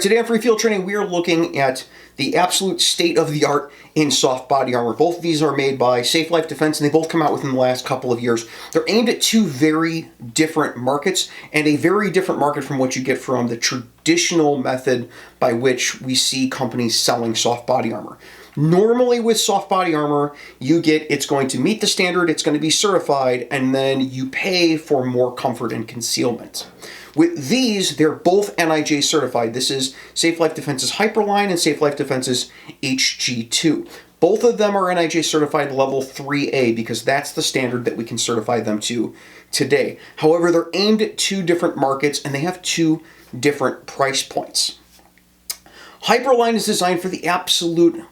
Today on Free Field Training, we are looking at the absolute state of the art in soft body armor. Both of these are made by Safe Life Defense, and they both come out within the last couple of years. They're aimed at two very different markets, and a very different market from what you get from the traditional method by which we see companies selling soft body armor. Normally with soft body armor, you get it's going to meet the standard, it's going to be certified, and then you pay for more comfort and concealment. With these, they're both NIJ certified. This is Safe Life Defense's Hyperline and Safe Life Defense's HG2. Both of them are NIJ certified level 3A because that's the standard that we can certify them to today. However, they're aimed at two different markets and they have two different price points. Hyperline is designed for the absolute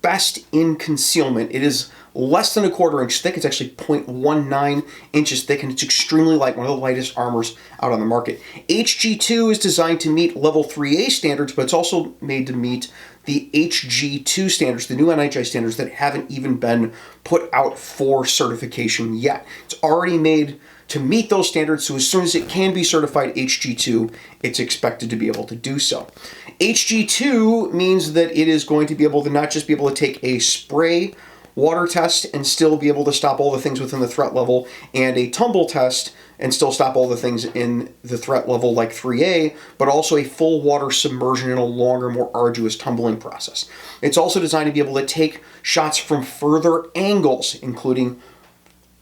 best in concealment. It is less than a quarter inch thick. It's actually 0.19 inches thick, and it's extremely light, one of the lightest armors out on the market. HG2 is designed to meet level 3A standards, but it's also made to meet the HG2 standards, the new NIJ standards that haven't even been put out for certification yet. It's already made to meet those standards, so as soon as it can be certified HG2, it's expected to be able to do so. HG2 means that it is going to be able to not just be able to take a spray water test and still be able to stop all the things within the threat level, and a tumble test and still stop all the things in the threat level like 3A, but also a full water submersion in a longer, more arduous tumbling process. It's also designed to be able to take shots from further angles, including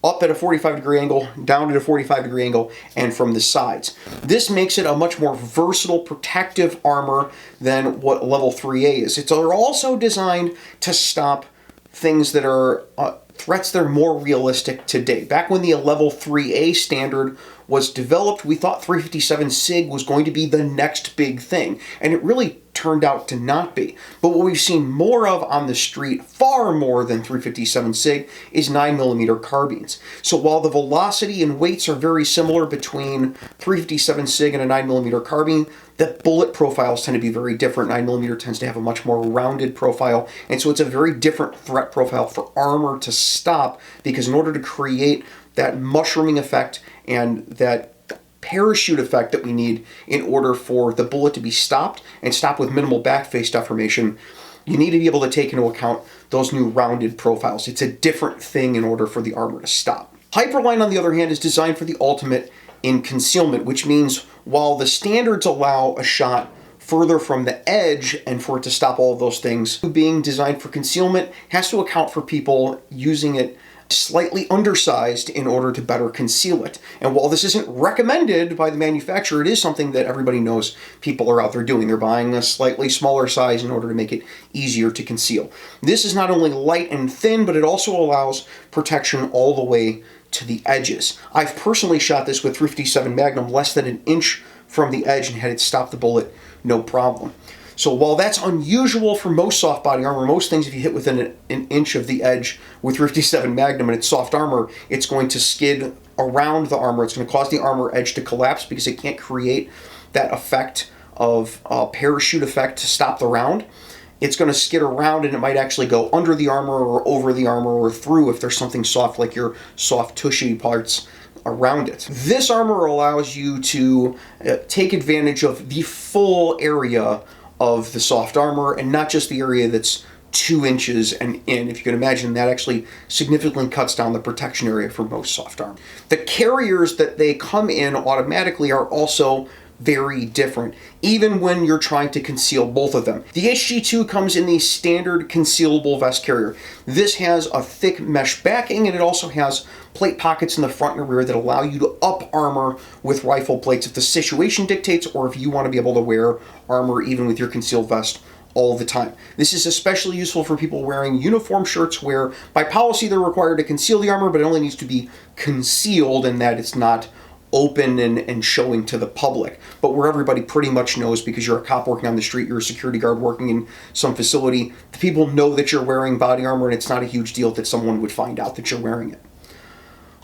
up at a 45-degree angle, down at a 45-degree angle, and from the sides. This makes it a much more versatile protective armor than what level 3A is. It's also designed to stop things that are threats that are more realistic today. Back when the level 3A standard was developed, we thought 357 SIG was going to be the next big thing, and it really turned out to not be. But what we've seen more of on the street, far more than 357 SIG, is 9mm carbines. So while the velocity and weights are very similar between 357 SIG and a 9mm carbine, the bullet profiles tend to be very different. 9mm tends to have a much more rounded profile, and so it's a very different threat profile for armor to stop, because in order to create that mushrooming effect and that parachute effect that we need in order for the bullet to be stopped and stop with minimal backface deformation, you need to be able to take into account those new rounded profiles. It's a different thing in order for the armor to stop. Hyperline, on the other hand, is designed for the ultimate in concealment, which means while the standards allow a shot further from the edge and for it to stop all of those things, being designed for concealment has to account for people using it slightly undersized in order to better conceal it. And while this isn't recommended by the manufacturer, it is something that everybody knows people are out there doing. They're buying a slightly smaller size in order to make it easier to conceal. This is not only light and thin, but it also allows protection all the way to the edges. I've personally shot this with 357 Magnum less than an inch from the edge and had it stop the bullet no problem. So while that's unusual for most soft body armor, most things if you hit within an inch of the edge with 357 Magnum and it's soft armor, it's going to skid around the armor. It's going to cause the armor edge to collapse because it can't create that effect of parachute effect to stop the round. It's going to skid around and it might actually go under the armor or over the armor or through if there's something soft like your soft tushy parts around it. This armor allows you to take advantage of the full area of the soft armor and not just the area that's 2 inches and in. If you can imagine, that actually significantly cuts down the protection area for most soft armor. The carriers that they come in automatically are also very different, even when you're trying to conceal both of them. The HG2 comes in the standard concealable vest carrier. This has a thick mesh backing, and it also has plate pockets in the front and rear that allow you to up armor with rifle plates if the situation dictates, or if you want to be able to wear armor even with your concealed vest all the time. This is especially useful for people wearing uniform shirts where by policy they're required to conceal the armor, but it only needs to be concealed in that it's not open and showing to the public, but where everybody pretty much knows because you're a cop working on the street, you're a security guard working in some facility, the people know that you're wearing body armor and it's not a huge deal that someone would find out that you're wearing it.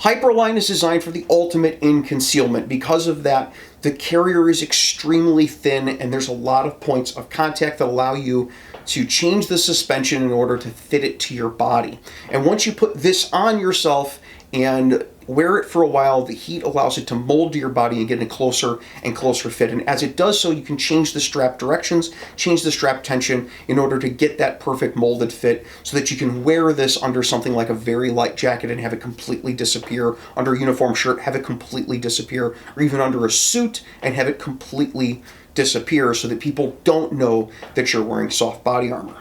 Hyperline is designed for the ultimate in concealment. Because of that, the carrier is extremely thin and there's a lot of points of contact that allow you to change the suspension in order to fit it to your body. And once you put this on yourself and wear it for a while, the heat allows it to mold to your body and get a closer and closer fit. And as it does so, you can change the strap directions, change the strap tension in order to get that perfect molded fit so that you can wear this under something like a very light jacket and have it completely disappear, under a uniform shirt, have it completely disappear, or even under a suit and have it completely disappear so that people don't know that you're wearing soft body armor.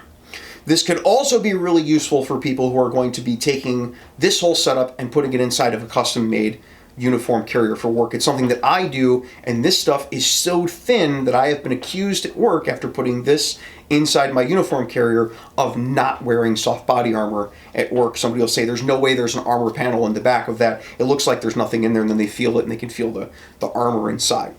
This could also be really useful for people who are going to be taking this whole setup and putting it inside of a custom-made uniform carrier for work. It's something that I do, and this stuff is so thin that I have been accused at work after putting this inside my uniform carrier of not wearing soft body armor at work. Somebody will say, there's no way there's an armor panel in the back of that. It looks like there's nothing in there, and then they feel it and they can feel the armor inside.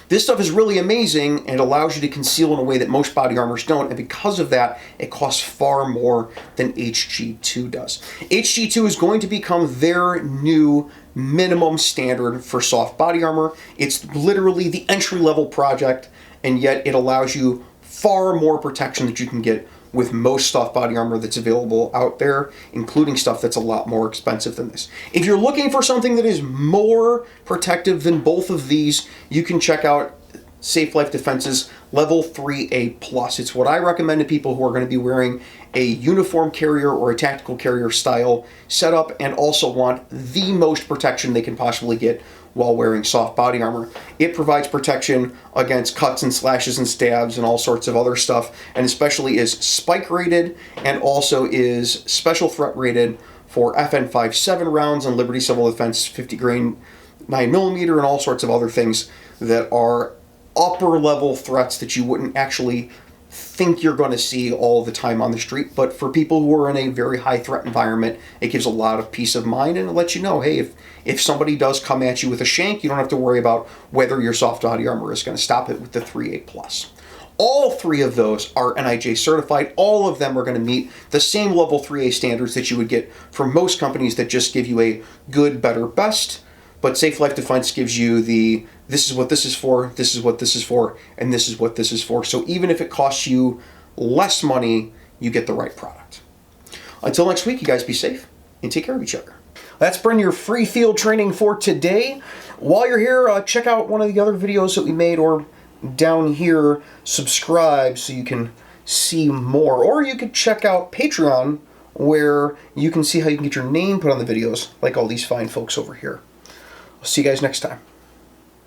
This stuff is really amazing and allows you to conceal in a way that most body armors don't, and because of that, it costs far more than HG2 does. HG2 is going to become their new minimum standard for soft body armor. It's literally the entry-level project, and yet it allows you far more protection that you can get with most soft body armor that's available out there, including stuff that's a lot more expensive than this. If you're looking for something that is more protective than both of these, you can check out Safe Life Defense's Level 3A+. It's what I recommend to people who are going to be wearing a uniform carrier or a tactical carrier style setup and also want the most protection they can possibly get while wearing soft body armor. It provides protection against cuts and slashes and stabs and all sorts of other stuff, and especially is spike rated and also is special threat rated for FN57 rounds and Liberty Civil Defense 50 grain 9mm and all sorts of other things that are upper level threats that you wouldn't actually think you're going to see all the time on the street. But for people who are in a very high threat environment, it gives a lot of peace of mind, and it lets you know, hey, if somebody does come at you with a shank, you don't have to worry about whether your soft body armor is going to stop it with the 3A+. All three of those are NIJ certified. All of them are going to meet the same level 3A standards that you would get from most companies that just give you a good, better, best. But Safe Life Defense gives you the, this is what this is for, this is what this is for, and this is what this is for. So even if it costs you less money, you get the right product. Until next week, you guys be safe and take care of each other. That's been your free field training for today. While you're here, check out one of the other videos that we made, or down here, subscribe so you can see more. Or you could check out Patreon, where you can see how you can get your name put on the videos, like all these fine folks over here. I'll see you guys next time.